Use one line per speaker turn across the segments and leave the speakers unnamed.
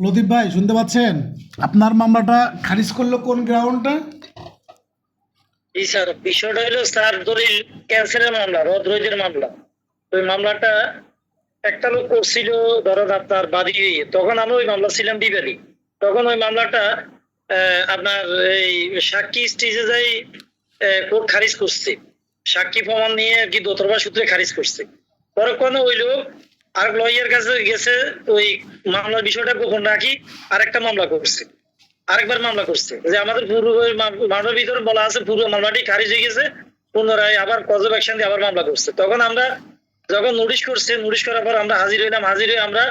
লতিফ ভাই শুনতে পাচ্ছেন? আপনার মামলাটা খারিজ করলো কোন গ্রাউন্ডটা?
জি স্যার, বিষয়টা হলো স্যার দলিল ক্যান্সেলের মামলা, রদ রোধের মামলা। ওই মামলাটা একটা লোক করছিল, ধরেন আপনার বাদী হয়ে। তখন আমরা ওই মামলা ছিলাম বিবাদী। তখন ওই মামলাটা আপনার এই সাক্ষী স্টেজে যাই কোর্ট খারিজ করছে। সাক্ষী প্রমাণ নিয়ে আর কি দোতরফা সূত্রে খারিজ করছে। পরক্ষণে ওই লোক আর লয়ার কাছে গেছে, ওই মামলার বিষয়টা গোপন রাখি আরেকটা মামলা করছে, আরেকবার মামলা করছে যে আমাদের পূর্ব মামলার ভিতরে বলা আছে পূর্ব মামলাটি খারিজ হয়ে গেছে, পুনরায় আবার কজ অ্যাকশন দিয়ে আবার মামলা করছে। তখন আমরা যখন নোটিশ করছে, নোটিশ করার পর আমরা হাজির হইলাম, হাজির হয়ে আমরা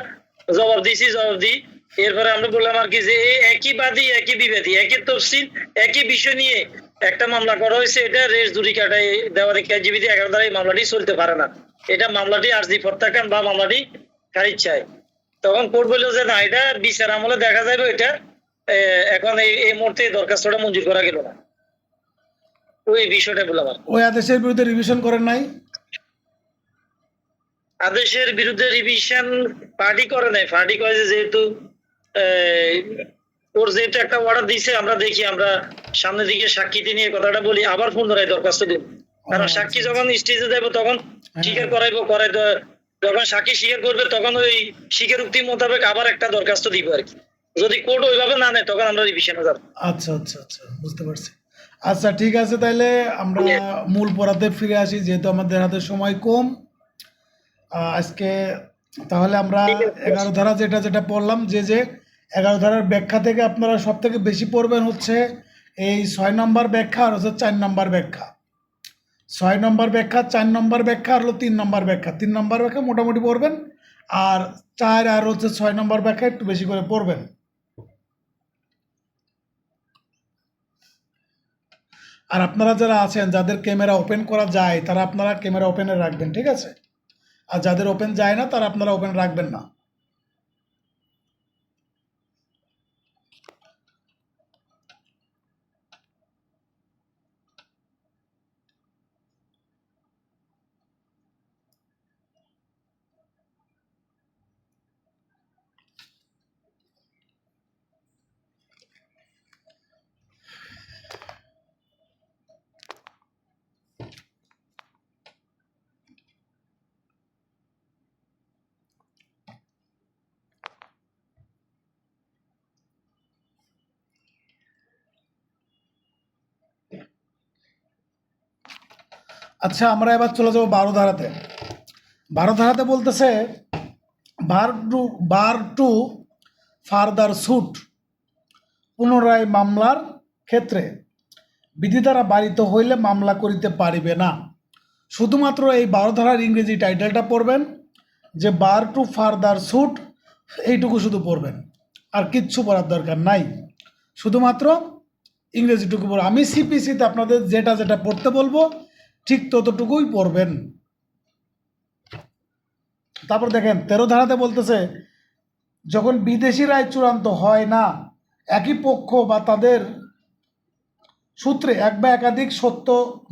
জবাব দিয়েছি, জবাব দিই। এরপরে আমরা বললাম আর কি যে একই বাদী একই বিবাদী একই তফসিল একই বিষয় নিয়ে একটা মামলা করা হয়েছে, এটা রেস জুরি কাটায় দেওয়া জিবিতে 11 দ্বারা এই মামলাটি চলতে পারে না, এটা মামলাটি আর্জি প্রত্যাখ্যান বা মামলাটি খারিজ চায়। তখন কোর্ট বললো যে না, এটা বিচার আমলে দেখা যাবে, এটা এখন এই মুহূর্তে দরখাস্তটা মঞ্জুর করা গেল না। ওই বিষয়টা বললাম।
ওই আদেশের বিরুদ্ধে রিভিশন করেন নাই?
আদেশের বিরুদ্ধে রিভিশন পার্টি করে নাই। পার্টি করে যেহেতু ওর যেহেতু একটা অর্ডার দিয়েছে, আমরা দেখি, আমরা সামনের দিকে সাক্ষীতে নিয়ে কথাটা বলি, আবার পুনরায় দরখাস্ত দিব। কারণ সাক্ষী যখন স্টেজে যাবো তখন স্বীকার করাইবো, যখন সাক্ষী স্বীকার করবে তখন ওই স্বীকারোক্তি মোতাবেক আবার একটা দরখাস্ত দিব আর কি। যদি কোর্ট ওইভাবে না নেয় তখন আমরা রিভিশনে যাবো।
আচ্ছা আচ্ছা আচ্ছা, বুঝতে পারছি। আচ্ছা ঠিক আছে, তাইলে আমরা মূল পড়াতে ফিরে আসি, যেহেতু আমাদের হাতে সময় কম আজকে। তাহলে আমরা 11 ধারা যেটা যেটা পড়লাম, যে 11 ধারার ব্যাখ্যা থেকে আপনারা সব থেকে বেশি পড়বেন হচ্ছে এই 6 নম্বর ব্যাখ্যা আর হচ্ছে 4 নম্বর ব্যাখ্যা। 6 নম্বর ব্যাখ্যা, 4 নম্বর ব্যাখ্যা আর হলো 3 নম্বর ব্যাখ্যা। 3 নম্বর ব্যাখ্যা মোটামুটি পড়বেন, আর 4 আর হচ্ছে 6 নম্বর ব্যাখ্যা একটু বেশি করে পড়বেন। আর আপনারা যারা আছেন, যাদের ক্যামেরা ওপেন করা যায়, তারা আপনারা ক্যামেরা ওপেনে রাখবেন, ঠিক আছে? আর যাদের ওপেন যায় না, তারা আপনারা ওপেন রাখবেন না। আচ্ছা, আমরা এবার চলে যাব 12 ধারাতে। 12 ধারাতে বলতেছে বার টু ফার্দার সুট, পুনরায় মামলার ক্ষেত্রে বিধি দ্বারা বারিত হইলে মামলা করিতে পারিবে না। শুধুমাত্র এই 12 ধারার ইংরেজি টাইটেলটা পড়বেন, যে বার টু ফার্দার সুট, এইটুকু শুধু পড়বেন, আর কিচ্ছু পড়ার দরকার নাই। শুধুমাত্র ইংরেজিটুকু পড়ব। আমি সিপিসিতে আপনাদের যেটা যেটা পড়তে বলবো ঠিক ততটুকুই পড়বেন। তারপর দেখেন 13 ধারাতে বলতেছে, যখন বিদেশি রায় চূড়ান্ত হয় না, একই পক্ষ বা তাদের সূত্রে এক বা একাধিক সত্য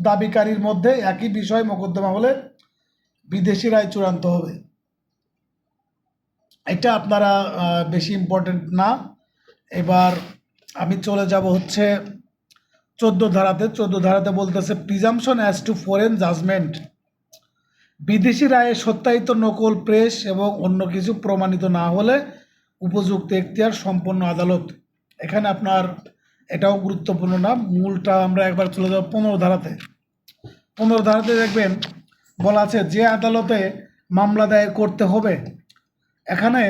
দাবিকারীর মধ্যে একই বিষয় মোকদ্দমা হলে বিদেশি রায় চূড়ান্ত হবে। এটা আপনারা বেশি ইম্পর্টেন্ট না। এবার আমি চলে যাব হচ্ছে 14 ধারাতে। 14 ধারাতে বলতেছে, presumption as to foreign judgement, বিদেশি রায়ে সত্যায়িত নকল, প্রেস এবং অন্য কিছু প্রমাণিত না হলে উপযুক্ত এখতিয়ার সম্পন্ন আদালত। এখানে আপনার এটাও গুরুত্বপূর্ণ না, মূলটা আমরা একবার চলে যাব 15 ধারাতে। 15 ধারাতে দেখবেন বলা আছে, যে আদালতে মামলা দায়ের করতে হবে। এখানে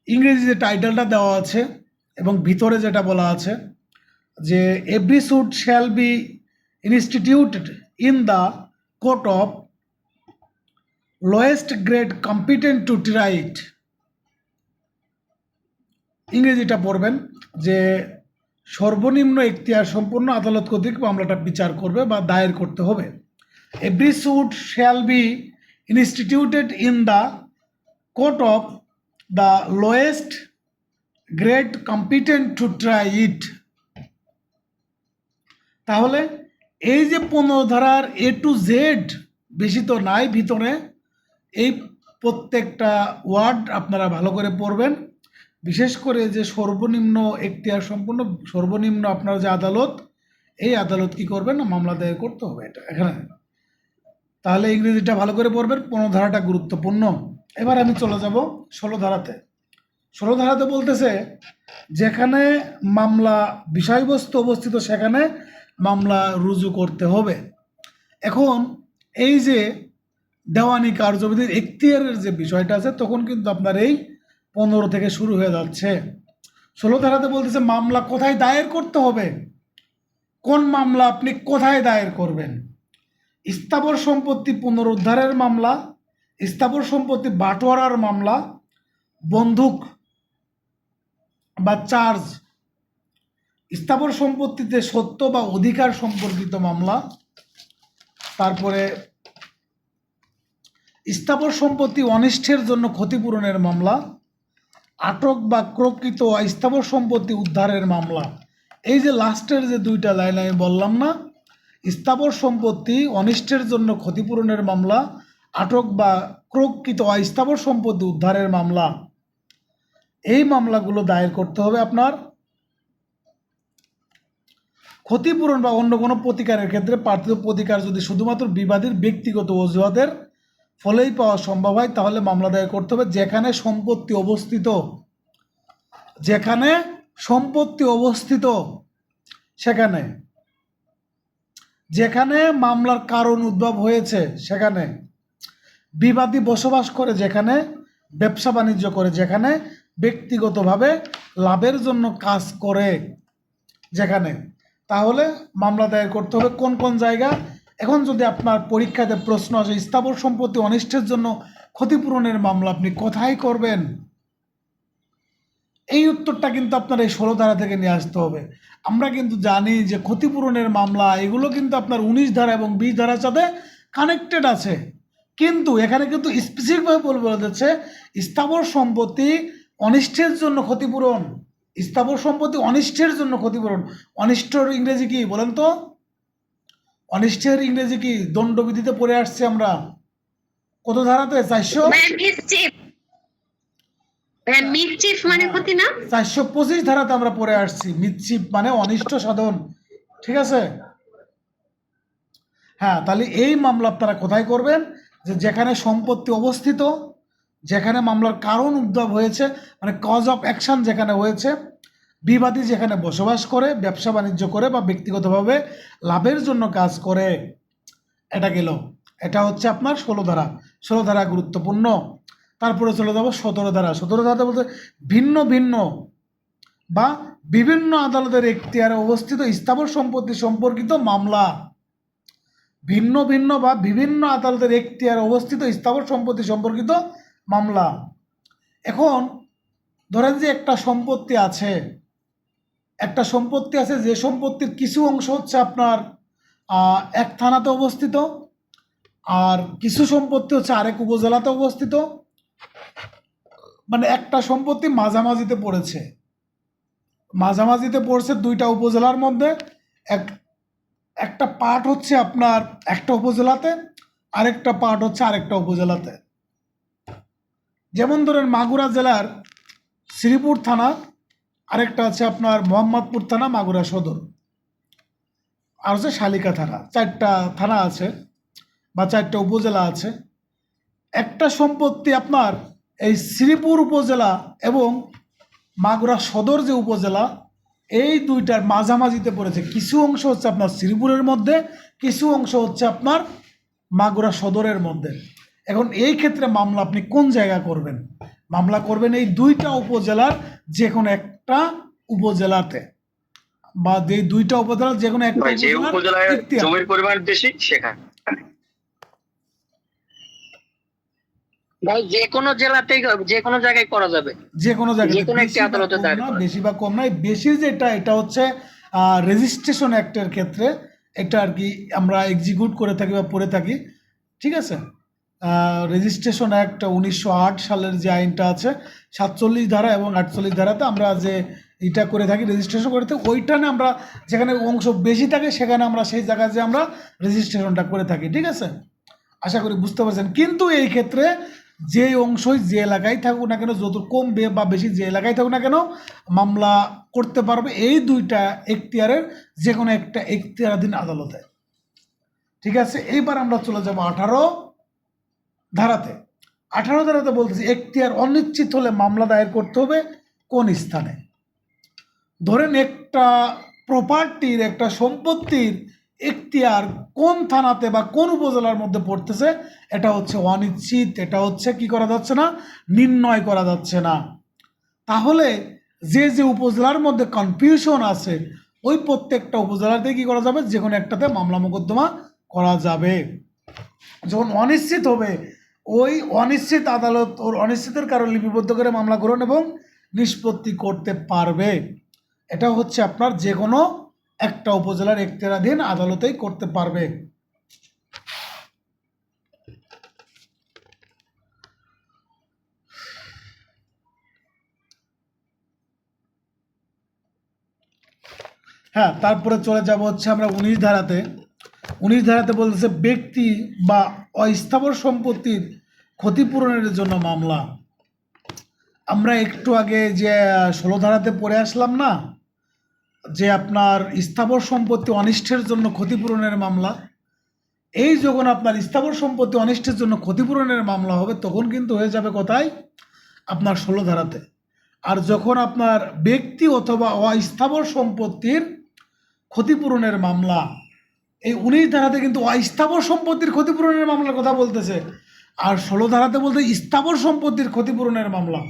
ইংরেজি যে টাইটেলটা দেওয়া আছে এবং ভিতরে যেটা বলা আছে, যে every suit shall be instituted in the court of lowest grade competent to try it. ইংরেজিটা পড়বেন যে সর্বনিম্ন এখতিয়ার সম্পূর্ণ আদালত কর্তৃক মামলাটা বিচার করবে বা দায়ের করতে হবে। Every suit shall be instituted in the court of the lowest grade competent to try it. তাহলে এই যে 15 ধারার A to Z, বেশি তো নাই ভিতরে, এই প্রত্যেকটা ওয়ার্ড আপনারা ভালো করে পড়বেন। বিশেষ করে যে সর্বনিম্ন এখতিয়ার সম্পূর্ণ সর্বনিম্ন আপনার যে আদালত, এই আদালত কি করবেন না, মামলা দায়ের করতে হবে এটা এখানে। তাহলে ইংরেজিটা ভালো করে পড়বেন, 15 ধারাটা গুরুত্বপূর্ণ। এবার আমি চলে যাব 16 ধারাতে। 16 ধারাতে বলতেছে যেখানে মামলা বিষয়বস্তু অবস্থিত সেখানে মামলা রুজু করতে হবে। এখন এই যে দেওয়ানি কার্যবিধির এখতিয়ারের যে বিষয়টা আছে, তখন কিন্তু আপনার এই 15 থেকে শুরু হয়ে যাচ্ছে। 16 ধারাতে বলতেছে মামলা কোথায় দায়ের করতে হবে, কোন মামলা আপনি কোথায় দায়ের করবেন। স্থাবর সম্পত্তি পুনরুদ্ধারের মামলা, স্থাবর সম্পত্তি বাটোয়ারার মামলা, বন্দুক বা চার্জ, স্থাবর সম্পত্তিতে সত্য বা অধিকার সম্পর্কিত মামলা, তারপরে স্থাবর সম্পত্তি অনিষ্টের জন্য ক্ষতিপূরণের মামলা, আটক বা ক্রকৃত স্থাবর সম্পত্তি উদ্ধারের মামলা। এই যে লাস্টের যে দুইটা লাইন আমি বললাম না, স্থাবর সম্পত্তি অনিষ্টের জন্য ক্ষতিপূরণের মামলা, আটক বা ক্রকৃত স্থাবর সম্পত্তি উদ্ধারের মামলা, এই মামলাগুলো দায়ের করতে হবে আপনার। ক্ষতিপূরণ বা অন্য কোনো প্রতিকারের ক্ষেত্রে প্রার্থিত প্রতিকার যদি শুধুমাত্র বিবাদীর ব্যক্তিগত অজুহাতের ফলেই পাওয়া সম্ভব হয়, তাহলে মামলা দায়ের করতে হবে যেখানে সম্পত্তি অবস্থিত, যেখানে সম্পত্তি অবস্থিত সেখানে, যেখানে মামলার কারণ উদ্ভব হয়েছে সেখানে, বিবাদী বসবাস করে যেখানে, ব্যবসা বাণিজ্য করে যেখানে, ব্যক্তিগতভাবে লাভের জন্য কাজ করে যেখানে, তাহলে মামলা দায়ের করতে হবে কোন কোন জায়গা। এখন যদি আপনার পরীক্ষাতে প্রশ্ন আসে স্থাবর সম্পত্তি অনিষ্টের জন্য ক্ষতিপূরণের মামলা আপনি কোথায় করবেন, এই উত্তরটা কিন্তু আপনার এই 16 ধারা থেকে নিয়ে আসতে হবে। আমরা কিন্তু জানি যে ক্ষতিপূরণের মামলা এগুলো কিন্তু আপনার 19 ধারা এবং 20 ধারার সাথে কানেক্টেড আছে, কিন্তু এখানে কিন্তু স্পেসিফিকভাবে বলা যাচ্ছে স্থাবর সম্পত্তি অনিষ্টের জন্য ক্ষতিপূরণ, স্থাবর সম্পত্তি অনিষ্টের জন্য ক্ষতিপূরণ। অনিষ্টর ইংরেজি কি বলেন তো, অনিষ্টের ইংরেজি কি? দণ্ডবিধিতে পড়ে আসছে আমরা কত ধারাতে, 425 ধারাতে আমরা পড়ে আসছি। মিথ্যিপ মানে অনিষ্ট সাধন, ঠিক আছে? হ্যাঁ, তাহলে এই মামলা আপনারা কোথায় করবেন, যে যেখানে সম্পত্তি অবস্থিত, যেখানে মামলার কারণ উদ্ভব হয়েছে মানে কজ অফ অ্যাকশন যেখানে হয়েছে, বিবাদী যেখানে বসবাস করে, ব্যবসা বাণিজ্য করে বা ব্যক্তিগতভাবে লাভের জন্য কাজ করে। এটা গেল, এটা হচ্ছে আপনার 16 ধারা। 16 ধারা গুরুত্বপূর্ণ। তারপরে চলে যাব 17 ধারা। 17 ধারাতে বলতে ভিন্ন ভিন্ন বা বিভিন্ন আদালতের এখতিয়ারে অবস্থিত স্থাবর সম্পত্তি সম্পর্কিত মামলা, ভিন্ন ভিন্ন বা বিভিন্ন আদালতের এখতিয়ারে অবস্থিত স্থাবর সম্পত্তি সম্পর্কিত মামলা। এখন ধরেন যে একটা সম্পত্তি আছে, যে সম্পত্তির কিছু অংশ হচ্ছে আপনার এক থানাতে অবস্থিত, আর কিছু সম্পত্তি হচ্ছে আরেক উপজেলাতে অবস্থিত, মানে একটা সম্পত্তি মাঝামাঝিতে পড়ছে দুইটা উপজেলার মধ্যে। একটা পার্ট হচ্ছে আপনার একটা উপজেলাতে, আরেকটা পার্ট হচ্ছে আরেকটা উপজেলাতে। যেমন ধরেন মাগুরা জেলার শ্রীপুর থানা, আরেকটা আছে আপনার মোহাম্মদপুর থানা মাগুরা সদর, আর হচ্ছে শালিকা থানা। 4টা থানা আছে বা 4টা উপজেলা আছে। একটা সম্পত্তি আপনার এই শ্রীপুর উপজেলা এবং মাগুরা সদর যে উপজেলা, এই দুইটার মাঝামাঝিতে পড়েছে। কিছু অংশ হচ্ছে আপনার শ্রীপুরের মধ্যে, কিছু অংশ হচ্ছে আপনার মাগুরা সদরের মধ্যে। এখন এই ক্ষেত্রে মামলা আপনি কোন জায়গা করবেন? মামলা করবেন এই দুইটা উপজেলার যে কোনো একটা উপজেলাতে, বা এই দুইটা উপজেলার যে কোনো একটা
উপজেলায় জমির পরিমাণ বেশি সেখানে। ভাই যে কোনো জেলাতেই, যে কোনো জায়গায় করা যাবে, যে কোনো জায়গায়, যে কোনো একটি আদালতে দায়ের করা।
বেশি বা কম নয়, বেশি যেটা এটা হচ্ছে রেজিস্ট্রেশন অ্যাক্টের ক্ষেত্রে এটা আর কি আমরা এক্সিকিউট করে থাকি বা পড়ে থাকি, ঠিক আছে? রেজিস্ট্রেশন অ্যাক্ট 1908 সালের যে আইনটা আছে 47 ধারা এবং 48 ধারাতে আমরা যে এটা করে থাকি, রেজিস্ট্রেশন করে থাকি, ওইটা না আমরা যেখানে অংশ বেশি থাকে সেখানে আমরা সেই জায়গায় যে আমরা রেজিস্ট্রেশনটা করে থাকি, ঠিক আছে? আশা করি বুঝতে পারছেন। কিন্তু এই ক্ষেত্রে যে অংশই যে এলাকায় থাকুক না কেন, যত কম বা বেশি যে এলাকায় থাকুক না কেন মামলা করতে পারবে এই দুইটা এখতিয়ারের যে কোনো একটা এখতিয়ারাধীন আদালতে। ঠিক আছে, এইবার আমরা চলে যাব 18 ধারাতে। 18 ধারাতে বলতেছি এখতিয়ার অনিশ্চিত হলে মামলা দায়ের করতে হবে কোন স্থানে। ধরেন একটা প্রপার্টির, একটা সম্পত্তির এখতিয়ার কোন থানাতে বা কোন উপজেলার মধ্যে পড়তেছে এটা হচ্ছে অনিশ্চিত, এটা হচ্ছে কি করা যাচ্ছে না, নির্ণয় করা যাচ্ছে না। তাহলে যে যে উপজেলার মধ্যে কনফিউশন আছে ওই প্রত্যেকটা উপজেলাতে কি করা যাবে, যে কোনো একটাতে মামলা মোকদ্দমা করা যাবে। যখন অনিশ্চিত হবে ওই অনিশ্চিত আদালত ওর অনিশ্চিতের কারণ লিপিবদ্ধ করে মামলা গ্রহণ এবং নিষ্পত্তি করতে পারবে। এটা হচ্ছে আপনার যে কোনো একটা উপজেলার এখতিয়ারাধীন আদালতেই করতে পারবে। হ্যাঁ, তারপরে চলে যাব হচ্ছে আমরা 19 ধারাতে। 19 ধারাতে বলতেছে ব্যক্তি বা অস্থাবর সম্পত্তির ক্ষতিপূরণের জন্য মামলা। আমরা একটু আগে যে 16 ধারাতে পড়ে আসলাম না, যে আপনার স্থাবর সম্পত্তি অনিষ্টের জন্য ক্ষতিপূরণের মামলা। এই যখন আপনার স্থাবর সম্পত্তি অনিষ্টের জন্য ক্ষতিপূরণের মামলা হবে তখন কিন্তু হয়ে যাবে কোথায়, আপনার 16 ধারাতে। আর যখন আপনার ব্যক্তি অথবা অস্থাবর সম্পত্তির ক্ষতিপূরণের মামলা, এই 19 ধারাতে কিন্তু অস্থাবর সম্পত্তির ক্ষতিপূরণের মামলার কথা বলতেছে, আর 16 ধারাতে বলতে স্থাবর সম্পত্তির ক্ষতিপূরণের মামলা।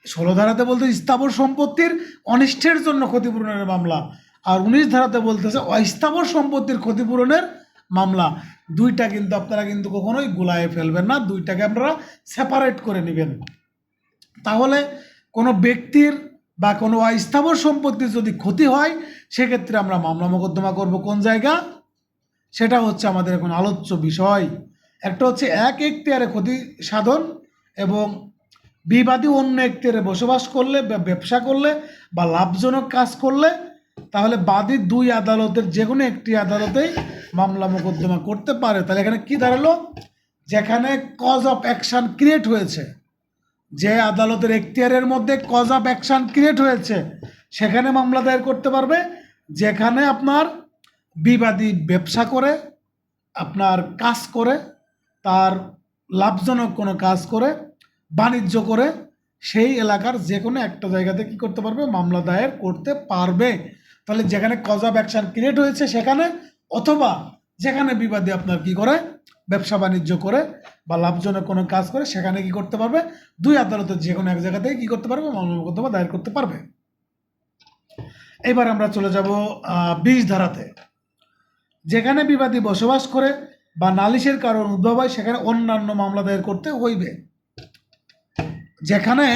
16 ধারাতে বলতে স্থাবর সম্পত্তির অনিষ্টের জন্য ক্ষতিপূরণের মামলা, আর 19 ধারাতে বলতেছে অস্থাবর সম্পত্তির ক্ষতিপূরণের মামলা। দুইটা কিন্তু আপনারা কিন্তু কখনোই গুলায় ফেলবেন না, দুইটাকে আপনারা সেপারেট করে নেবেন। তাহলে কোনো ব্যক্তির বা কোনো অস্থাবর সম্পত্তির যদি ক্ষতি হয় সেক্ষেত্রে আমরা মামলা মোকদ্দমা করব কোন জায়গা, সেটা হচ্ছে আমাদের এখন আলোচ্য বিষয়। একটা হচ্ছে এক এখতিয়ারে ক্ষতি সাধন এবং বিবাদী অন্য এখতিয়ারে বসবাস করলে বা ব্যবসা করলে বা লাভজনক কাজ করলে, তাহলে বাদী দুই আদালতের যে কোনো একটি আদালতেই মামলা মোকদ্দমা করতে পারে। তাহলে এখানে কি দাঁড়ালো, যেখানে কজ অফ অ্যাকশন ক্রিয়েট হয়েছে, যে আদালতের এখতিয়ারের মধ্যে কজ অফ অ্যাকশন ক্রিয়েট হয়েছে সেখানে মামলা দায়ের করতে পারবে। যেখানে আপনার বিবাদী ব্যবসা করে, আপনার কাজ করে, তার লাভজনক কোনো কাজ করে, বাণিজ্য করে, সেই এলাকার যে কোনো একটা জায়গাতে কি করতে পারবে, মামলা দায়ের করতে পারবে। তাহলে যেখানে কজ অফ অ্যাকশন ক্রিয়েট হয়েছে সেখানে, অথবা যেখানে বিবাদী আপনার কি করে, ব্যবসা বাণিজ্য করে বা লাভজনক কোনো কাজ করে, সেখানে কি করতে পারবে, দুই আদালতের যে কোনো এক জায়গাতেই কি করতে পারবে, মামলা মোকদ্দমা দায়ের করতে পারবে। এবার আমরা চলে যাব 20 ধারাতে। যেখানে বিবাদী বসবাস করে বা নালিশের কারণ উদ্ভব হয় সেখানে অন্যান্য মামলা দায়ের করতে হইবে। যেখানে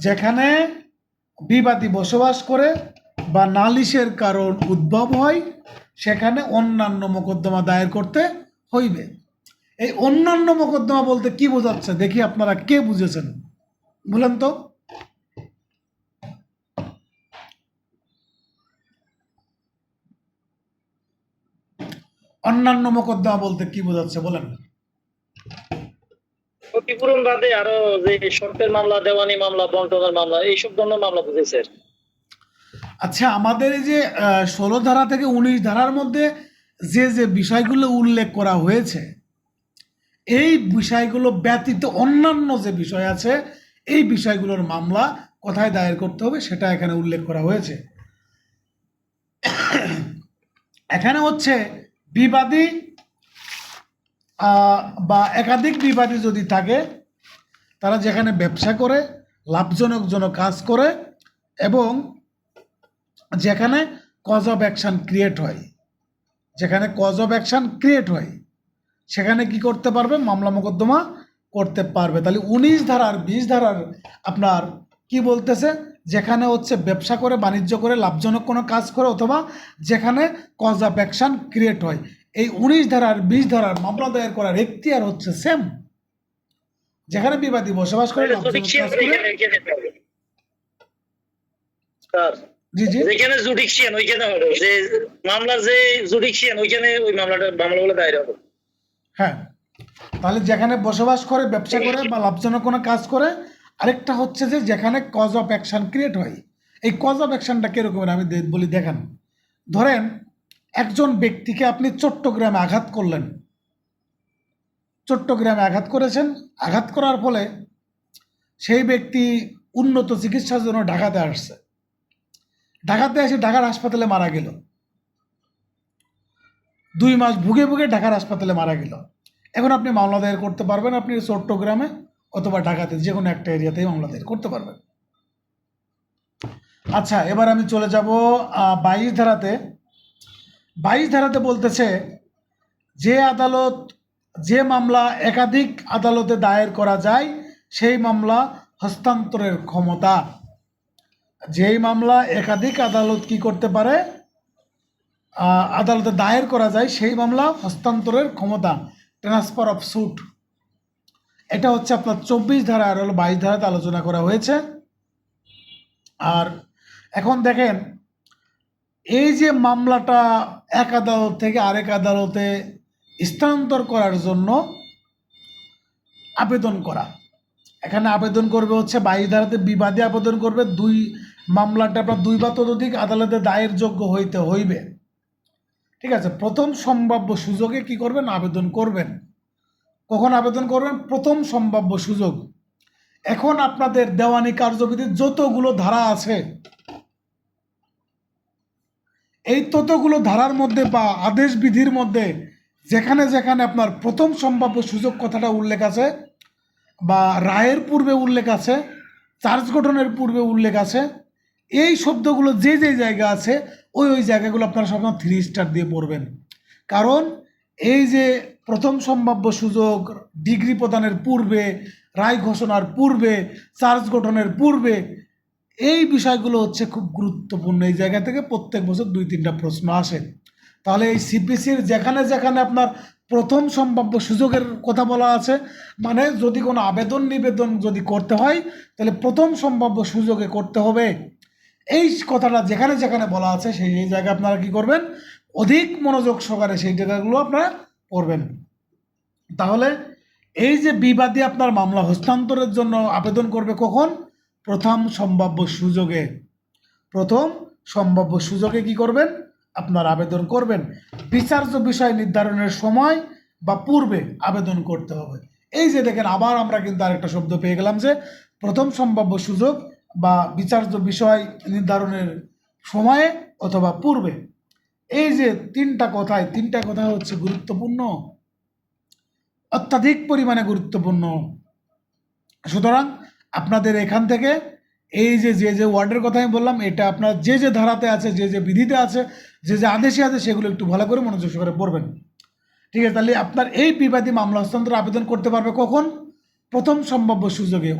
যেখানে বিবাদী বসবাস করে বা নালিশের কারণ উদ্ভব হয় সেখানে অন্যান্য মোকদ্দমা দায়ের করতে হইবে। এই অন্যান্য মোকদ্দমা বলতে কি বোঝাচ্ছে দেখি আপনারা কে বুঝেছেন বলেন তো। অন্যান্য মোকদ্দমা বলতে কি বোঝাচ্ছে বলেন।
ক্ষতিপূরণ বাদে আরো যে শর্তের মামলা, দেওয়ানি মামলা, বন্টনের মামলা, এইসব ধরনের মামলা বুঝেছে।
আচ্ছা, আমাদের এই যে 16 ধারা থেকে 19 ধারার মধ্যে যে যে বিষয়গুলো উল্লেখ করা হয়েছে, এই বিষয়গুলো ব্যতীত অন্যান্য যে বিষয় আছে এই বিষয়গুলোর মামলা কোথায় দায়ের করতে হবে সেটা এখানে উল্লেখ করা হয়েছে। এখানে হচ্ছে বিবাদী বা একাধিক বিবাদী যদি থাকে, তারা যেখানে ব্যবসা করে, লাভজনক কাজ করে এবং যেখানে কজ অফ অ্যাকশন ক্রিয়েট হয়, যেখানে কজ অফ অ্যাকশন ক্রিয়েট হয় সেখানে কি করতে পারবে, মামলা মোকদ্দমা করতে পারবে। তাহলে 19 ধারার 20 ধারার আপনার কি বলতেছে, যেখানে হচ্ছে ব্যবসা করে, বাণিজ্য করে, লাভজনক কোনো কাজ করে, অথবা যেখানে কজ অফ অ্যাকশন ক্রিয়েট হয়, এই 19 ধারার 20 ধারার মামলা দায়ের করার এখতিয়ার হচ্ছে সেম। যেখানে বিবাদী বসবাস করে, লাভজনক কাজ করে। জি জি,
যেখানে জুডিকশিয়ান ওইখানে হবে, যে মামলার যে জুডিকশিয়ান ওইখানে ওই মামলাগুলো দায়ের হবে।
হ্যাঁ, তাহলে যেখানে বসবাস করে, ব্যবসা করে বা লাভজনক কোনো কাজ করে। আরেকটা হচ্ছে যে যেখানে কজ অফ অ্যাকশন ক্রিয়েট হয়। এই কজ অফ অ্যাকশনটা কীরকমের আমি বলি, দেখেন। ধরেন একজন ব্যক্তিকে আপনি চট্টগ্রামে আঘাত করলেন, চট্টগ্রামে আঘাত করেছেন, আঘাত করার ফলে সেই ব্যক্তি উন্নত চিকিৎসার জন্য ঢাকাতে আসছে, ঢাকাতে এসে ঢাকার হাসপাতালে মারা গেল, 2 মাস ভুগে ভুগে ঢাকার হাসপাতালে মারা গেল। এখন আপনি মামলা দায়ের করতে পারবেন, আপনি চট্টগ্রামে অথবা ঢাকাতে যে কোনো একটা এরিয়াতেই মামলা দায়ের করতে পারবেন। আচ্ছা, এবার আমি চলে যাব 22 ধারাতে। 22 ধারাতে বলতেছে যে মামলা একাধিক আদালতে দায়ের করা যায় সেই মামলা হস্তান্তরের ক্ষমতা। যেই মামলা একাধিক আদালত কি করতে পারে, আদালতে দায়ের করা যায় সেই মামলা হস্তান্তরের ক্ষমতা, ট্রান্সফার অফ স্যুট। এটা হচ্ছে আপনার 24 ধারা আর হলো 22 ধারাতে আলোচনা করা হয়েছে। আর এখন দেখেন, এই যে মামলাটা এক আদালত থেকে আরেক আদালতে স্থানান্তর করার জন্য আবেদন করা, এখানে আবেদন করবে হচ্ছে 22 ধারাতে বিবাদী আবেদন করবে, মামলাটা আপনার 2 বা ততোধিক আদালতে দায়ের যোগ্য হইতে হইবে। ঠিক আছে, প্রথম সম্ভাব্য সুযোগে কি করবেন, আবেদন করবেন। কখন আবেদন করবেন, প্রথম সম্ভাব্য সুযোগ। এখন আপনাদের দেওয়ানি কার্যবিধির যতগুলো ধারা আছে, এই ততগুলো ধারার মধ্যে বা আদেশ বিধির মধ্যে যেখানে যেখানে আপনার প্রথম সম্ভাব্য সুযোগ কথাটা উল্লেখ আছে, বা রায়ের পূর্বে উল্লেখ আছে, চার্জ গঠনের পূর্বে উল্লেখ আছে, এই শব্দগুলো যে যে জায়গা আছে ওই জায়গাগুলো আপনারা সবসময় 3 স্টার দিয়ে পড়বেন। কারণ এই যে প্রথম সম্ভাব্য সুযোগ, ডিগ্রি প্রদানের পূর্বে, রায় ঘোষণার পূর্বে, চার্জ গঠনের পূর্বে, এই বিষয়গুলো হচ্ছে খুব গুরুত্বপূর্ণ। এই জায়গা থেকে প্রত্যেক বছর 2-3টা প্রশ্ন আসে। তাহলে এই সিপিসির যেখানে যেখানে আপনার প্রথম সম্ভাব্য সুযোগের কথা বলা আছে, মানে যদি কোনো নিবেদন যদি করতে হয় তাহলে প্রথম সম্ভাব্য সুযোগে করতে হবে, এই কথাটা যেখানে যেখানে বলা আছে সেই জায়গায় আপনারা কি করবেন, অধিক মনোযোগ সহকারে সেই জায়গাগুলো আপনারা পড়বেন। তাহলে এই যে বিবাদী আপনার মামলা হস্তান্তরের জন্য আবেদন করবে কখন, প্রথম সম্ভাব্য সুযোগে। প্রথম সম্ভাব্য সুযোগে কি করবেন, আপনার আবেদন করবেন। বিচার্য বিষয় নির্ধারণের সময় বা পূর্বে আবেদন করতে হবে। এই যে দেখেন, আবার আমরা কিন্তু আরেকটা শব্দ পেয়ে গেলাম যে প্রথম সম্ভাব্য সুযোগ বা বিচার্য বিষয় নির্ধারণের সময়ে অথবা পূর্বে। এই যে তিনটা কথা হচ্ছে গুরুত্বপূর্ণ, অত্যাধিক পরিমাণে গুরুত্বপূর্ণ। সুতরাং আপনাদের এখান থেকে এই যে ওয়ার্ডের কথা আমি বললাম, এটা আপনার যে ধারাতে আছে, যে বিধিতে আছে, যে আদেশে আছে, সেগুলো একটু ভালো করে মনোযোগ সহকারে পড়বেন। ঠিক আছে, তাহলে আপনার এই বিবাদী মামলা হস্তান্তর আবেদন করতে পারবে কখন, প্রথম সম্ভাব্য সুযোগে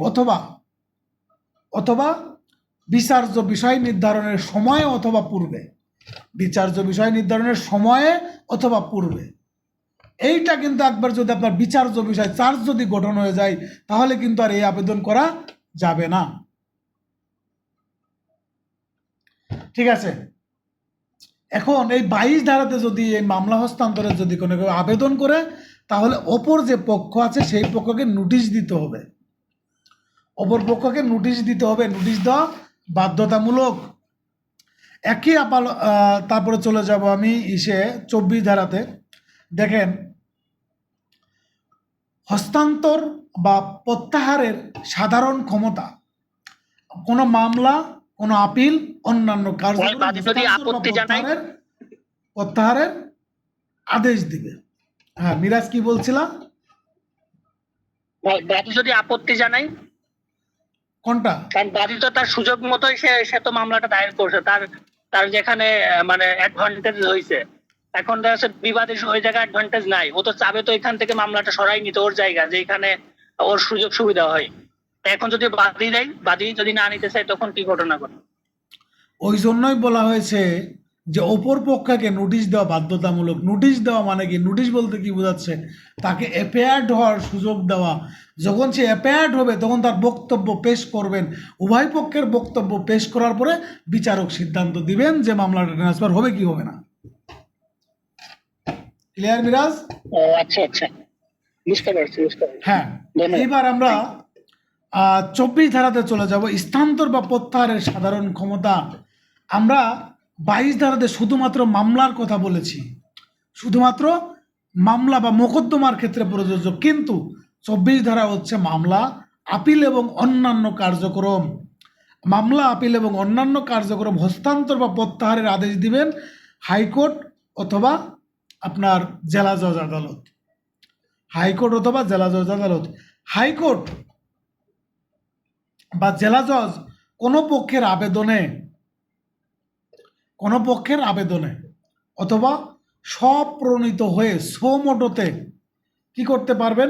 অথবা বিচার্য বিষয় নির্ধারণের সময়ে অথবা পূর্বে। বিচার্য বিষয় নির্ধারণের সময়ে অথবা পূর্বে। এইটা কিন্তু একবার যদি আপনার বিচার্য বিষয় চার্জ যদি গঠন হয়ে যায় তাহলে কিন্তু আর এই আবেদন করা যাবে না। ঠিক আছে, এখন এই 22 ধারাতে যদি এই মামলা হস্তান্তরের যদি কোনো কেউ আবেদন করে তাহলে অপর যে পক্ষ আছে সেই পক্ষকে নোটিশ দিতে হবে, অপর পক্ষকে নোটিশ দিতে হবে। নোটিশ দেওয়া বাধ্যতামূলক। তারপরে চলে যাব আমি 24 ধারাতে। দেখেন, হস্তান্তর বা প্রত্যাহারের সাধারণ ক্ষমতা, কোনো মামলা, কোনো আপিল, অন্যান্য প্রত্যাহারের আদেশ দিবে। হ্যাঁ মিরাজ, কি বলছিলা?
বাদী যদি আপত্তি জানাই,
কোনটা?
কারণ বাদী তো তার সুযোগ মতোই সে তো মামলাটা দায়ের করছে, তার যেখানে মানে অ্যাডভান্টেজ হয়েছে। এখন দেখা যাচ্ছে বিবাদী ওই জায়গায় অ্যাডভান্টেজ নাই, ও তো চাবে তো এখান থেকে মামলাটা সরাই নিতে ওর জায়গা, যেখানে ওর সুযোগ সুবিধা হয়। এখন যদি বাদী যদি না নিতে চায় তখন কি ঘটনা ঘটে?
ওই জন্যই বলা হয়েছে যে অপর পক্ষকে নোটিশ দেওয়া বাধ্যতামূলক। নোটিশ দেওয়া মানে কি, নোটিশ বলতে কি বোঝাচ্ছে, তাকে অ্যাপেয়ার্ড হওয়ার সুযোগ দেওয়া। যখন সে অ্যাপেয়ার্ড হবে তখন তার বক্তব্য পেশ করবেন, উভয় পক্ষের বক্তব্য পেশ করার পরে বিচারক সিদ্ধান্ত দিবেন যে মামলাটা ট্রান্সফার হবে কি হবে না। ক্লিয়ার মিরাজ?
আচ্ছা আচ্ছা। বুঝতে পারছি বুঝতে পারছি।
হ্যাঁ,
ধন্যবাদ।
এইবার আমরা 24 ধারাতে চলে যাব। স্থানান্তর বা প্রত্যাহারের সাধারণ ক্ষমতা। আমরা 22 ধারাতে শুধুমাত্র মামলার কথা বলেছি, শুধুমাত্র মামলা বা মোকদ্দমার ক্ষেত্রে প্রযোজ্য, কিন্তু 24 ধারা হচ্ছে মামলা, আপিল এবং অন্যান্য কার্যক্রম। মামলা, আপিল এবং অন্যান্য কার্যক্রম হস্তান্তর বা প্রত্যাহারের আদেশ দিবেন হাইকোর্ট অথবা আপনার জেলা জজ আদালত। হাইকোর্ট অথবা জেলা জজ আদালত। হাইকোর্ট বা জেলা জজ কোনো পক্ষের আবেদনে অথবা স্বপ্রণীত হয়ে সোমোটোতে কি করতে পারবেন,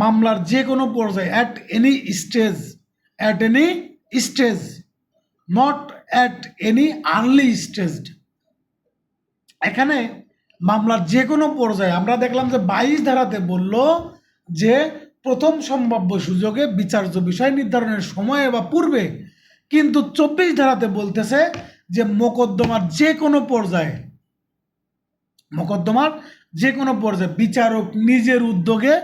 মামলার যে কোনো পর্যায়ে at any stage, not at any early stage. এখানে মামলার যে কোনো পর্যায়ে আমরা দেখলাম যে 22 ধারাতে বলল যে প্রথম সম্ভাব্য সুযোগে বিচার্য বিষয় নির্ধারণের সময়ে বা পূর্বে, কিন্তু 24 ধারাতে বলতেছে যে মোকদ্দমার যে কোনো পর্যায়ে বিচারক নিজের উদ্যোগে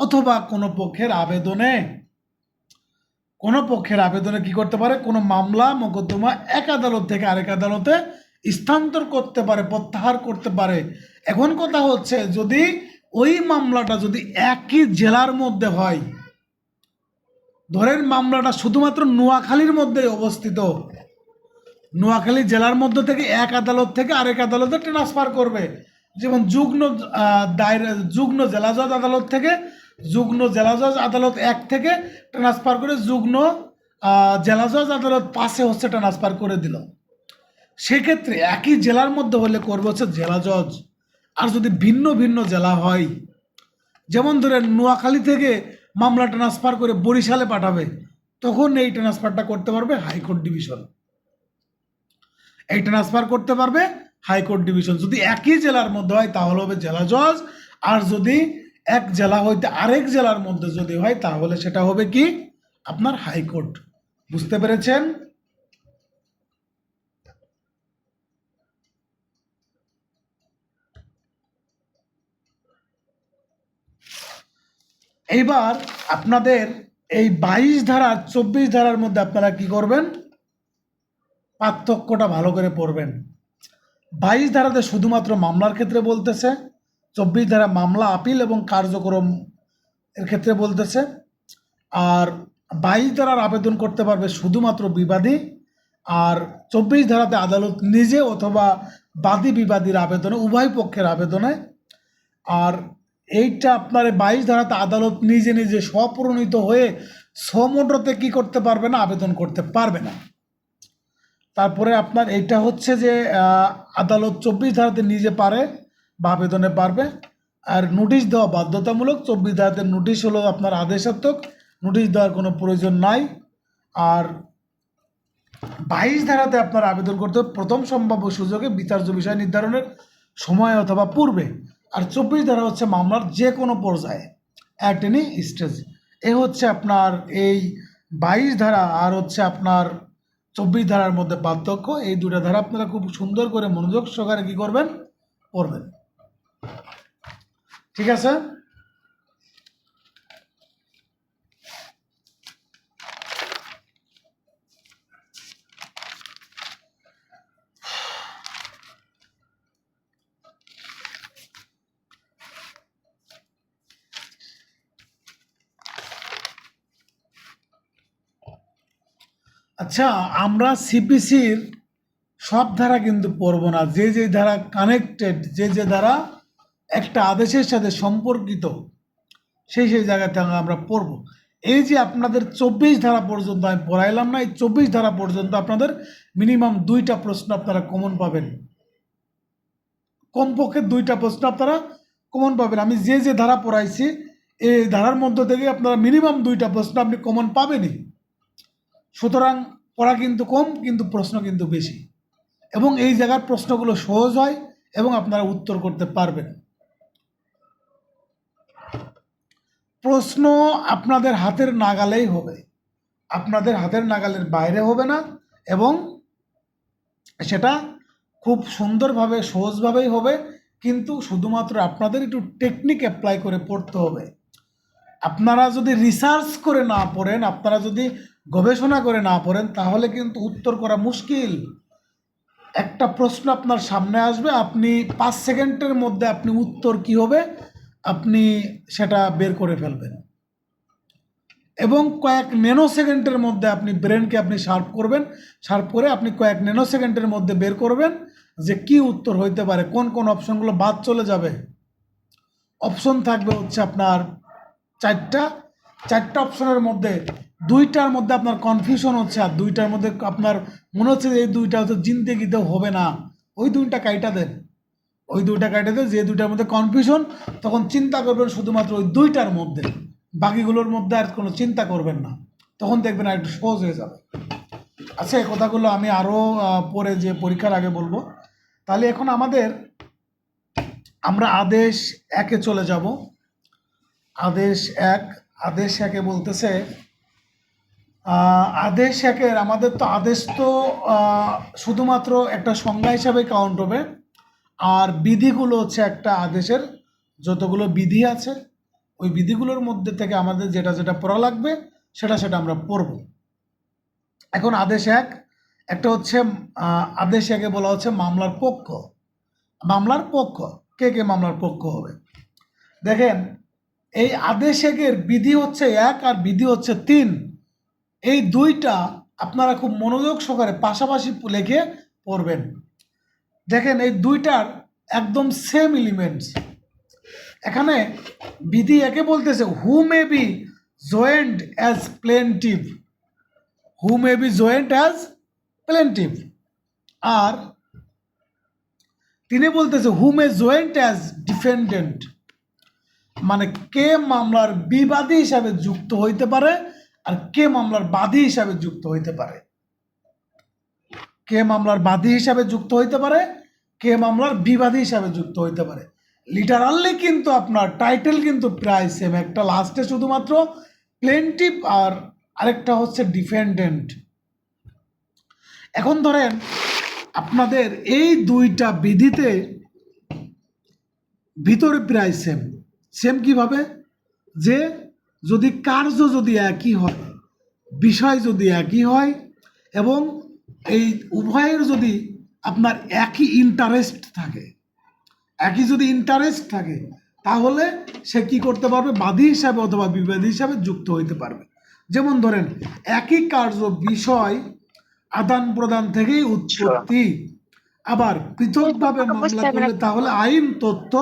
অথবা কোনো পক্ষের আবেদনে কি করতে পারে, কোনো মামলা মোকদ্দমা এক আদালত থেকে আরেক আদালতে স্থানান্তর করতে পারে, প্রত্যাহার করতে পারে। এখন কথা হচ্ছে, যদি ওই মামলাটা যদি একই জেলার মধ্যে হয়, ধরেন মামলাটা শুধুমাত্র নোয়াখালীর মধ্যে অবস্থিত, নোয়াখালী জেলার মধ্য থেকে এক আদালত থেকে আরেক আদালতে ট্রান্সফার করবে, যেমন যুগ্ম জেলা জজ আদালত থেকে যুগ্ম জেলা জজ আদালত 1 থেকে ট্রান্সফার করে যুগ্ম জেলা জজ আদালত 5-এ হচ্ছে ট্রান্সফার করে দিল। সেক্ষেত্রে একই জেলার মধ্যে হলে করবে হচ্ছে জেলা জজ। আর যদি ভিন্ন ভিন্ন জেলা হয়, যেমন ধরেন নোয়াখালী থেকে মামলা ট্রান্সফার করে বরিশালে পাঠাবে, তখন এই ট্রান্সফারটা করতে পারবে হাইকোর্ট ডিভিশন। এই ট্রান্সফার করতে পারবে হাইকোর্ট ডিভিশন। যদি একই জেলার মধ্যে হয় তাহলে হবে জেলা জজ, আর যদি এক জেলা হইতে আরেক জেলার মধ্যে যদি হয় তাহলে সেটা হবে কি আপনার হাইকোর্ট। বুঝতে পেরেছেন? এইবার আপনাদের এই 22 ধারা 24 ধারার মধ্যে আপনারা কি করবেন, পার্থক্যটা ভালো করে পড়বেন। 22 ধারাতে শুধুমাত্র মামলার ক্ষেত্রে বলতেছে, 24 ধারা মামলা, আপিল এবং কার্যক্রম এর ক্ষেত্রে বলতেছে। আর 22 ধারার আবেদন করতে পারবে শুধুমাত্র বিবাদী, আর 24 ধারাতে আদালত নিজে অথবা বাদী বিবাদীর আবেদনে, উভয় পক্ষের আবেদনে। আর এইটা আপনার 22 ধারাতে আদালত নিজে নিজে স্বপ্রণীত হয়ে সমোটোতে কি করতে পারবে না, আবেদন করতে পারবে না। তারপরে আপনার এইটা হচ্ছে যে আদালত 24 ধারাতে নিজে পারে বা আবেদনে পারবে। আর নোটিশ দেওয়া বাধ্যতামূলক। 24 ধারাতে নোটিশ হলো আপনার আদেশাত্মক, নোটিশ দেওয়ার কোনো প্রয়োজন নাই। আর 22 ধারাতে আপনার আবেদন করতে হবে প্রথম সম্ভাব্য সুযোগে বিচার্য বিষয় নির্ধারণের সময় অথবা পূর্বে। আর 24 ধারা হচ্ছে মামলার যে কোনো পর্যায়ে অ্যাট এনি স্টেজ। এ হচ্ছে আপনার এই 22 ধারা আর হচ্ছে আপনার 24 ধারার মধ্যে পার্থক্য। এই দুটা ধারা আপনারা খুব সুন্দর করে মনোযোগ সহকারে কি করবেন, পড়বেন। ঠিক আছে? আচ্ছা, আমরা সিপিসির সব ধারা কিন্তু পড়ব না। যে যে ধারা কানেক্টেড, যে যে ধারা একটা আদেশের সাথে সম্পর্কিত, সেই সেই জায়গা থেকে আমরা পড়ব। এই যে আপনাদের 24 ধারা পর্যন্ত আমি পড়াইলাম না, এই 24 ধারা পর্যন্ত আপনাদের মিনিমাম 2টা প্রশ্ন আপনারা কমন পাবেন, কমপক্ষে 2টা প্রশ্ন আপনারা কমন পাবেন। আমি যে যে ধারা পড়াইছি এই ধারার মধ্য থেকে আপনারা মিনিমাম 2টা প্রশ্ন আপনি কমন পাবেনই। সুতরাং পড়া কিন্তু কম, কিন্তু প্রশ্ন কিন্তু বেশি, এবং এই জায়গার প্রশ্নগুলো সহজ হয় এবং আপনারা উত্তর করতে পারবেন। প্রশ্ন আপনাদের হাতের নাগালেই হবে, আপনাদের হাতের নাগালের বাইরে হবে না, এবং সেটা খুব সুন্দরভাবে সহজভাবেই হবে, কিন্তু শুধুমাত্র আপনাদের একটু টেকনিক অ্যাপ্লাই করে পড়তে হবে। আপনারা যদি রিসার্চ করে না পড়েন, আপনারা যদি গবেষণা করে না পড়েন, তাহলে কিন্তু উত্তর করা মুশকিল। একটা প্রশ্ন আপনার সামনে আসবে, আপনি 5 সেকেন্ডের মধ্যে আপনি উত্তর কি হবে আপনি সেটা বের করে ফেলবেন, এবং কয়েক ন্যানো সেকেন্ডের মধ্যে আপনি ব্রেনকে আপনি শার্প করবেন, শার্প করে আপনি কয়েক ন্যানো সেকেন্ডের মধ্যে বের করবেন যে কি উত্তর হইতে পারে, কোন কোন অপশনগুলো বাদ চলে যাবে। অপশন থাকবে হচ্ছে আপনার চারটা, চারটা অপশনের মধ্যে দুইটার মধ্যে আপনার কনফিউশন হচ্ছে, আর দুইটার মধ্যে আপনার মনে হচ্ছে যে এই দুইটা হচ্ছে জিন্দেগিতেও হবে না, ওই দুইটা কাইটা দেন, ওই দুইটা কাইটা দেন। যে দুইটার মধ্যে কনফিউশন, তখন চিন্তা করবেন শুধুমাত্র ওই দুইটার মধ্যে, বাকিগুলোর মধ্যে আর কোনো চিন্তা করবেন না, তখন দেখবেন আর একটু সহজ হয়ে যাবে। আচ্ছা, এই কথাগুলো আমি আরও পরে যে পরীক্ষার আগে বলবো। তাহলে এখন আমরা আদেশ একে চলে যাব। আদেশ এক, আদেশ একে বলতেছে আদেশ একের আমাদের তো আদেশ তো শুধুমাত্র একটা সংজ্ঞা হিসাবে কাউন্ট হবে, আর বিধিগুলো হচ্ছে একটা আদেশের যতগুলো বিধি আছে ওই বিধিগুলোর মধ্যে থেকে আমাদের যেটা যেটা পড়া লাগবে সেটা আমরা পড়ব। এখন আদেশ এক, একটা হচ্ছে আদেশ একে বলা হচ্ছে মামলার পক্ষ। মামলার পক্ষ কে কে মামলার পক্ষ হবে? দেখেন, এই আদেশ একের বিধি হচ্ছে 1 আর বিধি হচ্ছে 3। এই দুইটা আপনারা খুব মনোযোগ সহকারে পাশাপাশি লিখে পড়বেন। দেখেন, এই দুইটার একদম সেম এলিমেন্টস। এখানে বিধি একে বলতেছে who may be joint as plaintiff, who may be joint as plaintiff, আর তিনি বলতেছে who may joint as defendant, মানে কে মামলার বিবাদী হিসাবে যুক্ত হইতে পারে আর কে মামলার বাদী হিসাবে যুক্ত হইতে পারে, কে মামলার বাদী হিসাবে যুক্ত হইতে পারে, কে মামলার বিবাদী হিসাবে যুক্ত হইতে পারে। লিটারালি কিন্তু আপনার টাইটেল কিন্তু প্রায় সেম, একটা লাস্টে শুধুমাত্র প্লেন্টিভ আর আরেকটা হচ্ছে ডিফেন্ডেন্ট। এখন ধরেন আপনাদের এই দুইটা বিধিতে ভিতরে প্রায় সেম। সেম কিভাবে? যে যদি কার্য যদি একই হয়, বিষয় যদি একই হয়, এবং এই উভয়ের যদি আপনার একই ইন্টারেস্ট থাকে, একই যদি ইন্টারেস্ট থাকে, তাহলে সে কি করতে পারবে? বাদী হিসাবে অথবা বিবাদী হিসাবে যুক্ত হইতে পারবে। যেমন ধরেন, একই কার্য বিষয় আদান প্রদান থেকেই উৎপত্তি, আবার পৃথকভাবে মামলা করলে তাহলে আইন তথ্য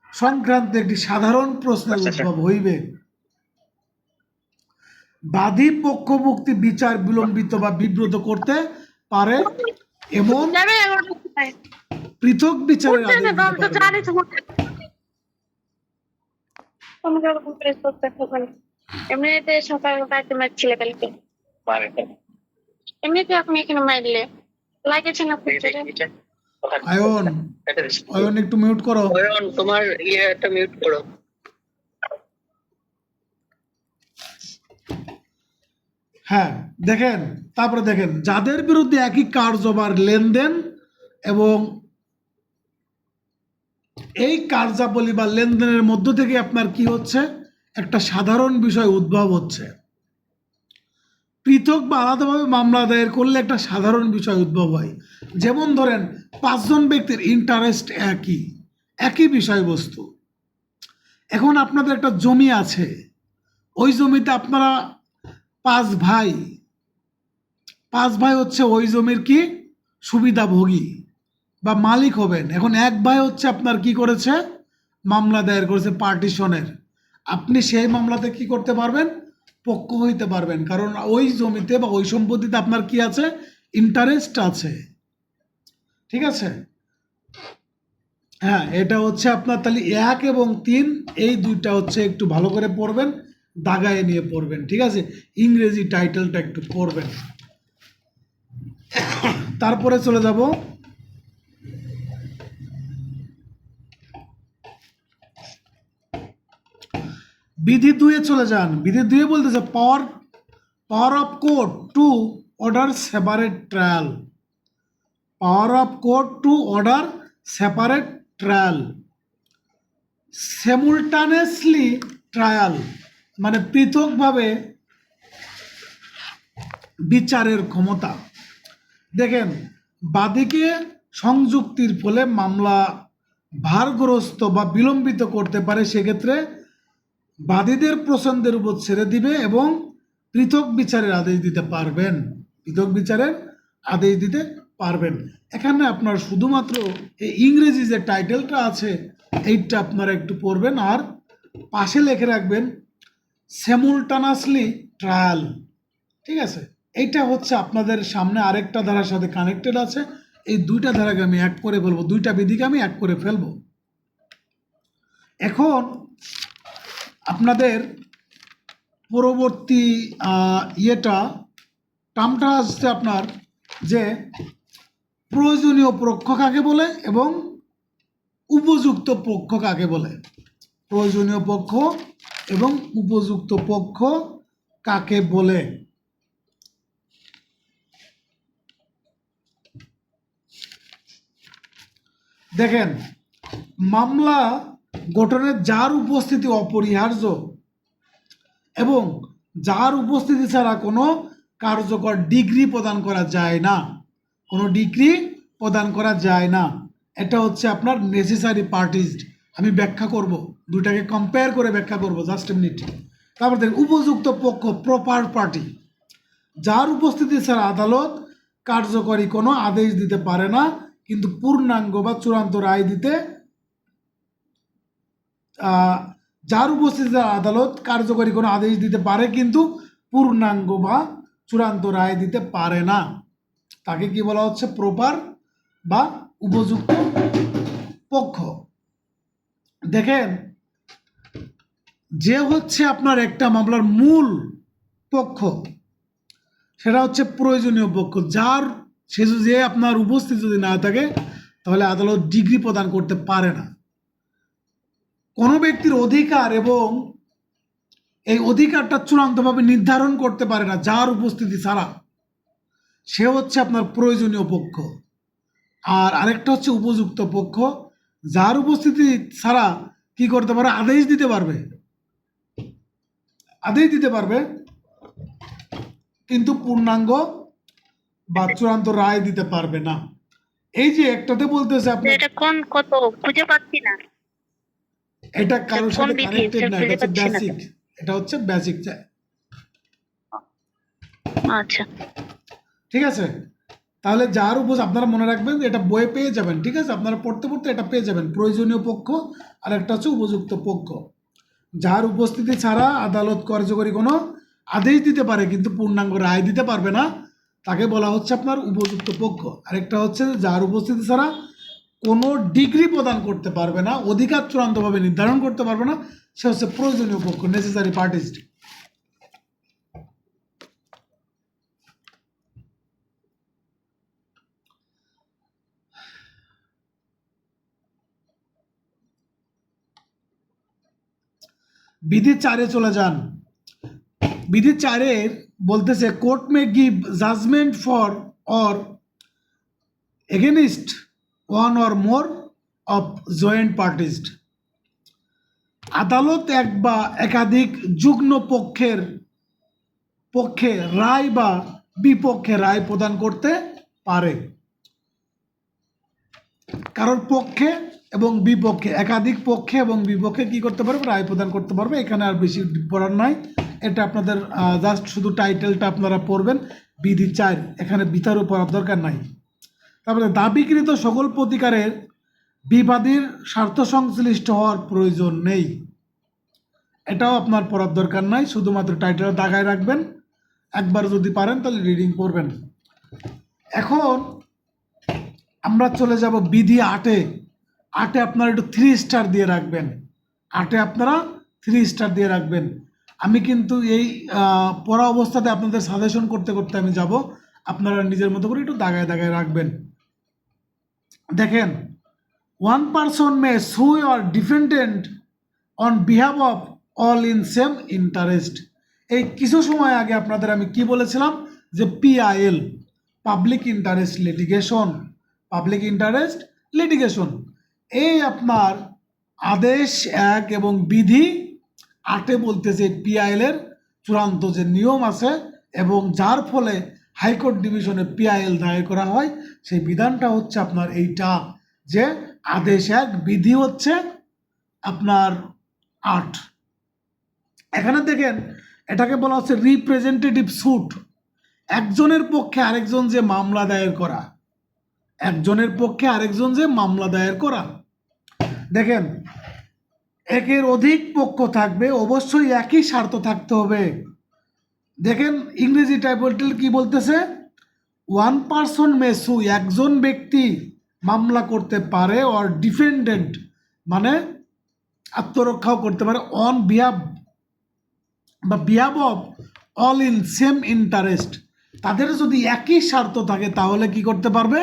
সংক্রান্ত একটি সাধারণ প্রশ্নের উদ্ভব হইবে। বাদী পক্ষভুক্তি বিচার বিলম্বিত বা বিব্রত করতে পারে এবং পৃথক বিচারের আদেশ দিতে পারে।
এমনিতে সকাল পাইতে মারছিলে কালকে, এমনিতে আপনি এখানে মারলে লাগেছে না খুঁজতে।
আয়ন, আয়ন একটু মিউট করো।
অয়ন, তোমার একটা মিউট করো।
হ্যাঁ, দেখেন, তারপরে দেখেন যাদের বিরুদ্ধে একই কার্য বা লেনদেন এবং এই কার্যাবলী বা লেনদেনের মধ্য থেকে আপনার কি হচ্ছে? একটা সাধারণ বিষয় উদ্ভব হচ্ছে। পৃথক বা আলাদাভাবে মামলা দায়ের করলে একটা সাধারণ বিষয় উদ্ভব হয়। যেমন ধরেন 5 জন ব্যক্তির ইন্টারেস্ট একই, একই বিষয়বস্তু। এখন আপনাদের একটা জমি আছে, ওই জমিতে আপনারা 5 ভাই, 5 ভাই হচ্ছে ওই জমির কি সুবিধাভোগী বা মালিক হবেন। এখন এক ভাই হচ্ছে আপনার কি করেছে? মামলা দায়ের করেছে পার্টিশনের। আপনি সেই মামলাতে কি করতে পারবেন? পক্ষ হইতে পারবেন, কারণ ওই জমিতে বা ওই সম্পত্তিতে আপনার কি আছে? ইন্টারেস্ট আছে। ঠিক আছে? হ্যাঁ, এটা হচ্ছে আপনার তাহলে 1 এবং 3, এই দুইটা হচ্ছে একটু ভালো করে পড়বেন, দাগায় নিয়ে পড়বেন। ঠিক আছে? ইংরেজি টাইটেলটা একটু পড়বেন। তারপরে চলে যাব বিধি 2-এ চলে যান। বিধি 2-এ বলতেছে power of court two order separate trial, power of court two order separate trial, simultaneously trial, মানে পৃথকভাবে বিচারের ক্ষমতা। দেখেন, বাদীকে সংযুক্তির ফলে মামলা ভারগ্রস্ত বা বিলম্বিত করতে পারে, সেক্ষেত্রে বাদীদের পছন্দের উপর ছেড়ে দিবে এবং পৃথক বিচারের আদেশ দিতে পারবেন, পৃথক বিচারের আদেশ দিতে পারবেন। এখানে আপনার শুধুমাত্র এই ইংরেজি যে টাইটেলটা আছে এইটা আপনারা একটু পড়বেন, আর পাশে লিখে রাখবেন স্যামুলটানাসলি ট্রায়াল। ঠিক আছে, এইটা হচ্ছে আপনাদের সামনে আরেকটা ধারার সাথে কানেক্টেড আছে। এই দুইটা ধারাকে আমি এক করে ফেলবো, দুইটা বিধিকে আমি এক করে ফেলবো। এখন আপনাদের পরবর্তী টার্মটা হচ্ছে আপনার যে প্রয়োজনীয় পক্ষ কাকে বলে এবং উপযুক্ত পক্ষ কাকে বলে। প্রয়োজনীয় পক্ষ এবং উপযুক্ত পক্ষ কাকে বলে। দেখেন, মামলা গঠনে যার উপস্থিতি অপরিহার্য এবং যার উপস্থিতি ছাড়া কোনো কার্যকর ডিগ্রি প্রদান করা যায় না, কোনো ডিগ্রি প্রদান করা যায় না, এটা হচ্ছে আপনার নেসেসারি পার্টিজ। আমি ব্যাখ্যা করব, দুইটাকে কম্পেয়ার করে ব্যাখ্যা করব, জাস্ট এ মিনিট। তারপর দেখেন, উপযুক্ত পক্ষ প্রপার পার্টি, যার উপস্থিতি ছাড়া আদালত কার্যকরী কোনো আদেশ দিতে পারে না, কিন্তু পূর্ণাঙ্গ বা চূড়ান্ত রায় দিতে যার উপস্থিতিতে আদালত কার্যকরী কোনো আদেশ দিতে পারে কিন্তু পূর্ণাঙ্গ বা চূড়ান্ত রায় দিতে পারে না, তাকে কি বলা হচ্ছে? প্রপার বা উপযুক্ত পক্ষ। দেখেন, যে হচ্ছে আপনার একটা মামলার মূল পক্ষ, সেটা হচ্ছে প্রয়োজনীয় পক্ষ। যে আপনার উপস্থিত যদি না থাকে তাহলে আদালত ডিগ্রি প্রদান করতে পারে না। কোনো ব্যক্তির অধিকার এবং এই অধিকারটা চূড়ান্তভাবে নির্ধারণ করতে পারে না যার উপস্থিতি ছাড়া, সে হচ্ছে আপনার প্রয়োজনীয় পক্ষ। আর আরেকটা হচ্ছে উপযুক্ত পক্ষ, যার উপস্থিতি ছাড়া কি করতে পারে? আদেশ দিতে পারবে, আদেশ দিতে পারবে কিন্তু পূর্ণাঙ্গ বা চূড়ান্ত রায় দিতে পারবে না। এই যে একটাতে বলতেছে আপনি,
এটা কোন কত খুঁজে পাচ্ছি না,
এটা কারোর সাথে
কোন বিধি?
কানেক্টেড না, এটা
খুঁজে
হচ্ছে
পাচ্ছি না।
বেসিক, এটা হচ্ছে বেসিক।
আচ্ছা,
ঠিক আছে, তাহলে যার উপর আপনারা মনে রাখবেন, এটা বইয়ে পেয়ে যাবেন। ঠিক আছে, আপনারা পড়তে পড়তে এটা পেয়ে যাবেন। প্রয়োজনীয় পক্ষ আর একটা হচ্ছে উপযুক্ত পক্ষ। যার উপস্থিতি ছাড়া আদালত কার্যকরী কোনো আদেশ দিতে পারে কিন্তু পূর্ণাঙ্গ রায় দিতে পারবে না, তাকে বলা হচ্ছে আপনার উপযুক্ত পক্ষ। আরেকটা হচ্ছে যার উপস্থিতি ছাড়া কোনো ডিগ্রি প্রদান করতে পারবে না, অধিকার চূড়ান্তভাবে নির্ধারণ করতে পারবে না, সে হচ্ছে প্রয়োজনীয় পক্ষ, নেসেসারি পার্টিজ। বিধি 4-এ চলে যান। বিধি 4-এর বলতেছে, court may give judgement for or against one or more of joint parties. আদালত এক বা একাধিক যুগ্ম পক্ষের পক্ষে রায় বা বিপক্ষে রায় প্রদান করতে পারে। কারোর পক্ষে এবং বিপক্ষে, একাধিক পক্ষে এবং বিপক্ষে কি করতে পারবে? রায় প্রদান করতে পারবে। এখানে আর বেশি পড়ার নাই, এটা আপনাদের জাস্ট শুধু টাইটেলটা আপনারা পড়বেন, বিধি 4, এখানে ভিতরও পড়ার দরকার নাই। তারপরে দাবিকৃত সকল প্রতিকারের বিবাদীর স্বার্থ সংশ্লিষ্ট হওয়ার প্রয়োজন নেই, এটাও আপনার পড়ার দরকার নাই, শুধুমাত্র টাইটেলটা দাগায় রাখবেন। একবার যদি পারেন তাহলে রিডিং করবেন। এখন আমরা চলে যাব বিধি 8-এ। 8-এ আপনারা একটু 3 স্টার দিয়ে রাখবেন, 8-এ আপনারা 3 স্টার দিয়ে রাখবেন। আমি কিন্তু এই পড়া অবস্থাতে আপনাদের সাজেশন করতে করতে আমি যাব, আপনারা নিজের মতো করে একটু দাগায় দাগায় রাখবেন। দেখেন, ওয়ান পারসন মে সু or defendant on behalf of all in same interest. এই কিছু সময় আগে আপনাদের আমি কি বলেছিলাম যে PIL, public interest litigation, public interest litigation, এই আপনার আদেশ 1 এবং বিধি 8-এ বলতেছে পিআইএল এর চূড়ান্ত যে নিয়ম আছে এবং যার ফলে হাইকোর্ট ডিভিশনে পিআইএল দায়ের করা হয় সেই বিধানটা হচ্ছে আপনার এইটা, যে আদেশ 1 বিধি হচ্ছে আপনার 8। এখানে দেখেন এটাকে বলা হচ্ছে রিপ্রেজেন্টেটিভ স্যুট, একজনের পক্ষে আরেকজন যে মামলা দায়ের করা, একজনের পক্ষে আরেকজন যে মামলা দায়ের করা। দেখেন একের অধিক পক্ষ থাকবে, অবশ্যই একই স্বার্থ থাকতে হবে। দেখেন ইংরেজি টাইটেল কি বলতেছে, ওয়ান পারসন মে সু, একজন ব্যক্তি মামলা করতে পারে, অর ডিফেন্ডেন্ট মানে আত্মরক্ষাও করতে পারে, অন বিহাফ বা behalf of all in same interest. তাদের যদি একই স্বার্থ থাকে তাহলে কি করতে পারবে,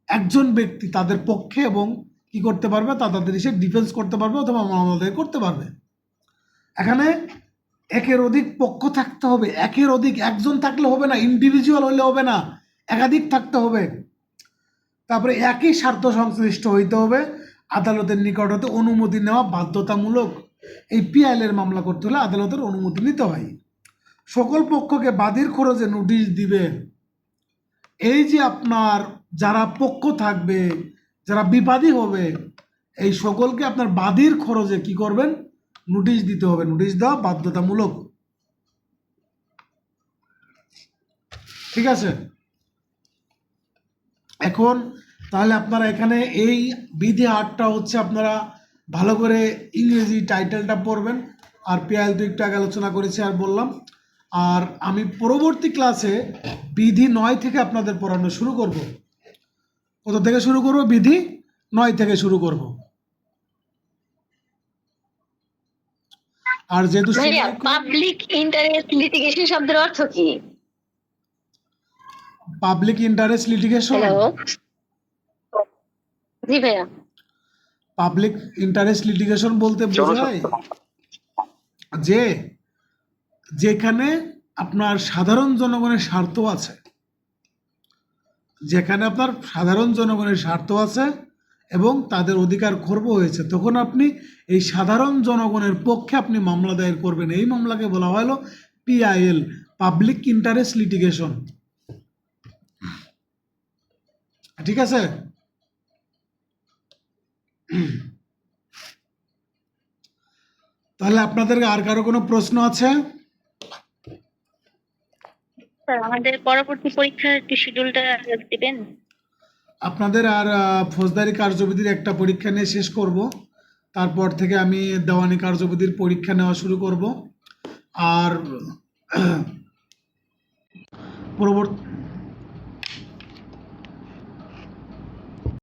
একজন ব্যক্তি তাদের পক্ষে এবং কি করতে পারবে, তাদের এসে ডিফেন্স করতে পারবে অথবা মামলা দায়ের করতে পারবে। এখানে একের অধিক পক্ষ থাকতে হবে, একের অধিক, একজন থাকলে হবে না, ইন্ডিভিজুয়াল হলে হবে না, একাধিক থাকতে হবে। তারপরে একই স্বার্থ সংশ্লিষ্ট হইতে হবে, আদালতের নিকট হতে অনুমতি নেওয়া বাধ্যতামূলক। এই পিআইএল এর মামলা করতে হলে আদালতের অনুমতি নিতে হয়। সকল পক্ষকে বাদীর খরচে নোটিশ দিবে। এই যে আপনার যারা পক্ষ থাকবে, যারা বিবাদী হবে, এই সকলকে আপনার বাদীর খরচে কি করবেন, নোটিশ দিতে হবে। নোটিশ দেওয়া বাধ্যতামূলক। ঠিক আছে, এখন তাহলে আপনারা এখানে এই বিধি 8টা হচ্ছে আপনারা ভালো করে ইংরেজি টাইটেলটা পড়বেন। আর পিআইএল তো একটু আগে আলোচনা করেছি আর বললাম। আর আমি পরবর্তী ক্লাসে বিধি 9 থেকে আপনাদের পড়ানো শুরু করব। কোথা থেকে শুরু করব, বিধি 9 থেকে শুরু করব। আর যেহেতু
ভাইয়া পাবলিক ইন্টারেস্ট লিটিগেশন শব্দের অর্থ কি?
পাবলিক ইন্টারেস্ট লিটিগেশন,
হ্যালো, জি ভাইয়া।
পাবলিক ইন্টারেস্ট লিটিগেশন বলতে বোঝায় যে যেখানে আপনার সাধারণ জনগণের স্বার্থ আছে, যেখানে আপনার সাধারণ জনগণের স্বার্থ আছে এবং তাদের অধিকার খর্ব হয়েছে, তখন আপনি এই সাধারণ জনগণের পক্ষে আপনি মামলা দায়ের করবেন। এই মামলাকে বলা হলো পিআইএল, পাবলিক ইন্টারেস্ট লিটিগেশন। ঠিক আছে, তাহলে আপনাদের আর কারো কোনো প্রশ্ন আছে?
স্যার আমাদের পরবর্তী পরীক্ষার একটু শিডিউলটা দিবেন।
আপনাদের আর ফৌজদারি কার্যবিধির একটা পরীক্ষা নিয়ে শেষ করব, তারপর থেকে আমি দেওয়ানি কার্যবিধির পরীক্ষা নেওয়া শুরু করব। আর পরবর্তী